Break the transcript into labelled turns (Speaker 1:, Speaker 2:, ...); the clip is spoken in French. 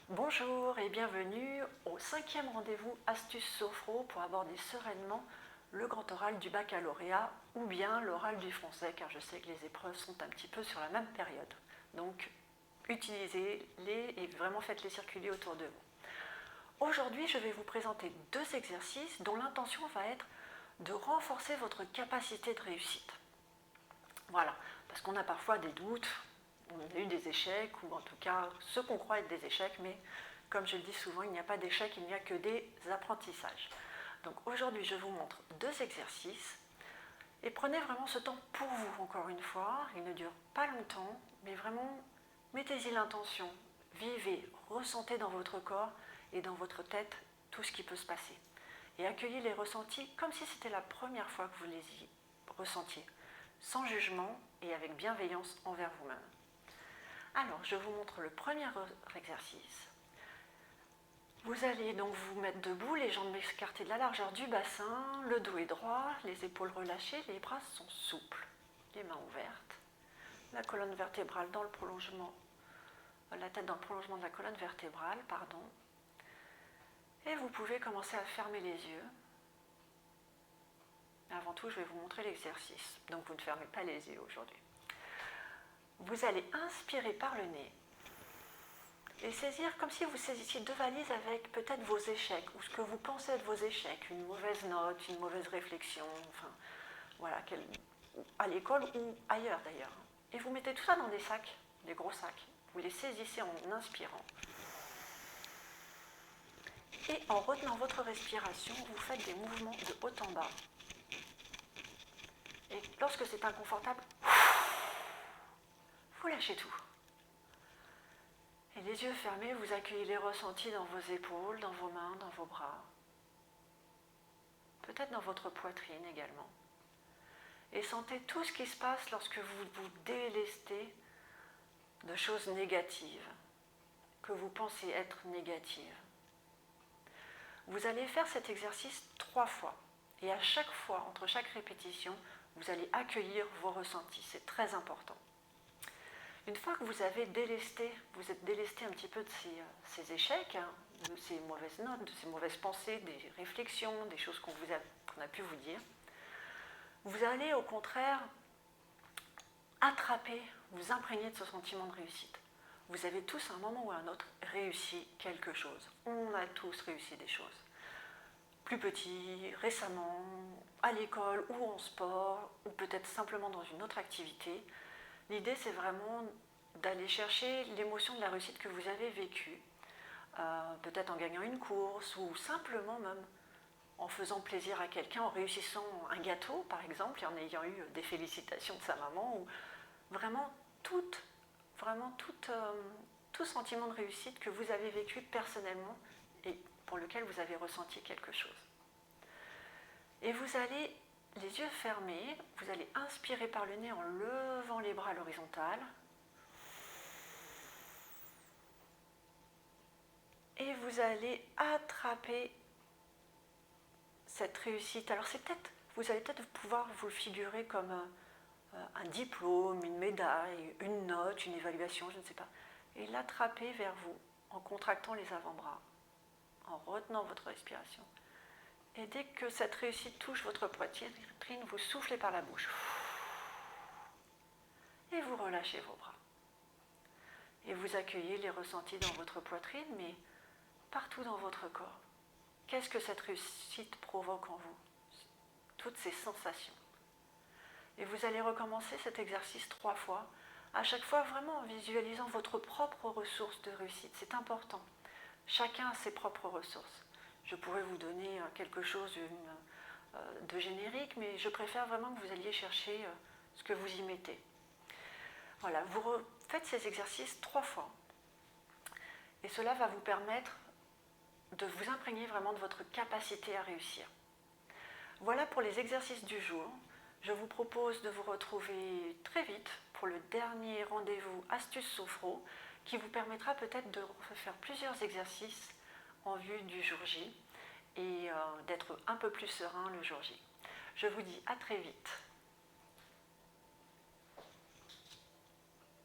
Speaker 1: Bonjour et bienvenue au 5e rendez-vous Astuces Sophro pour aborder sereinement le grand oral du baccalauréat ou bien l'oral du français, car je sais que les épreuves sont un petit peu sur la même période. Donc utilisez-les et vraiment faites-les circuler autour de vous. Aujourd'hui, je vais vous présenter 2 exercices dont l'intention va être de renforcer votre capacité de réussite. Voilà, parce qu'on a parfois des doutes, on a eu des échecs, ou en tout cas ce qu'on croit être des échecs, mais comme je le dis souvent, il n'y a pas d'échecs, il n'y a que des apprentissages. Donc aujourd'hui, je vous montre 2 exercices, et prenez vraiment ce temps pour vous, encore une fois. Il ne dure pas longtemps, mais vraiment, mettez-y l'intention, vivez, ressentez dans votre corps et dans votre tête tout ce qui peut se passer. Et accueillez les ressentis comme si c'était la première fois que vous les y ressentiez, sans jugement et avec bienveillance envers vous-même. Alors, je vous montre le premier exercice. Vous allez donc vous mettre debout, les jambes écartées de la largeur du bassin, le dos est droit, les épaules relâchées, les bras sont souples, les mains ouvertes, la colonne vertébrale dans le prolongement, la tête dans le prolongement de la colonne vertébrale, pardon. Et vous pouvez commencer à fermer les yeux. Avant tout, je vais vous montrer l'exercice, donc vous ne fermez pas les yeux aujourd'hui. Vous allez inspirer par le nez et saisir comme si vous saisissiez 2 valises avec peut-être vos échecs ou ce que vous pensez être vos échecs, une mauvaise note, une mauvaise réflexion, enfin voilà, à l'école ou ailleurs d'ailleurs. Et vous mettez tout ça dans des sacs, des gros sacs. Vous les saisissez en inspirant. Et en retenant votre respiration, vous faites des mouvements de haut en bas. Et lorsque c'est inconfortable, vous lâchez tout. Et les yeux fermés, vous accueillez les ressentis dans vos épaules, dans vos mains, dans vos bras. Peut-être dans votre poitrine également. Et sentez tout ce qui se passe lorsque vous vous délestez de choses négatives, que vous pensez être négatives. Vous allez faire cet exercice 3 fois. Et à chaque fois, entre chaque répétition, vous allez accueillir vos ressentis. C'est très important. Une fois que vous avez délesté, vous êtes délesté un petit peu de ces échecs, de ces mauvaises notes, de ces mauvaises pensées, des réflexions, des choses qu'on a pu vous dire, vous allez au contraire attraper, vous imprégner de ce sentiment de réussite. Vous avez tous à un moment ou à un autre réussi quelque chose. On a tous réussi des choses. Plus petit, récemment, à l'école ou en sport, ou peut-être simplement dans une autre activité. L'idée, c'est vraiment d'aller chercher l'émotion de la réussite que vous avez vécue, peut-être en gagnant une course ou simplement même en faisant plaisir à quelqu'un, en réussissant un gâteau par exemple et en ayant eu des félicitations de sa maman, ou vraiment tout sentiment de réussite que vous avez vécu personnellement et pour lequel vous avez ressenti quelque chose. Et vous allez, les yeux fermés, vous allez inspirer par le nez en levant les bras à l'horizontale. Et vous allez attraper cette réussite. Alors vous allez peut-être pouvoir vous le figurer comme un diplôme, une médaille, une note, une évaluation, je ne sais pas. Et l'attraper vers vous en contractant les avant-bras, en retenant votre respiration. Et dès que cette réussite touche votre poitrine, vous soufflez par la bouche. Et vous relâchez vos bras. Et vous accueillez les ressentis dans votre poitrine, mais partout dans votre corps. Qu'est-ce que cette réussite provoque en vous? Toutes ces sensations. Et vous allez recommencer cet exercice 3 fois, à chaque fois vraiment en visualisant votre propre ressource de réussite. C'est important. Chacun a ses propres ressources. Je pourrais vous donner quelque chose de générique, mais je préfère vraiment que vous alliez chercher ce que vous y mettez. Voilà, vous faites ces exercices 3 fois. Et cela va vous permettre de vous imprégner vraiment de votre capacité à réussir. Voilà pour les exercices du jour. Je vous propose de vous retrouver très vite pour le dernier rendez-vous Astuces Sophro qui vous permettra peut-être de faire plusieurs exercices en vue du jour J et d'être un peu plus serein le jour J. Je vous dis à très vite.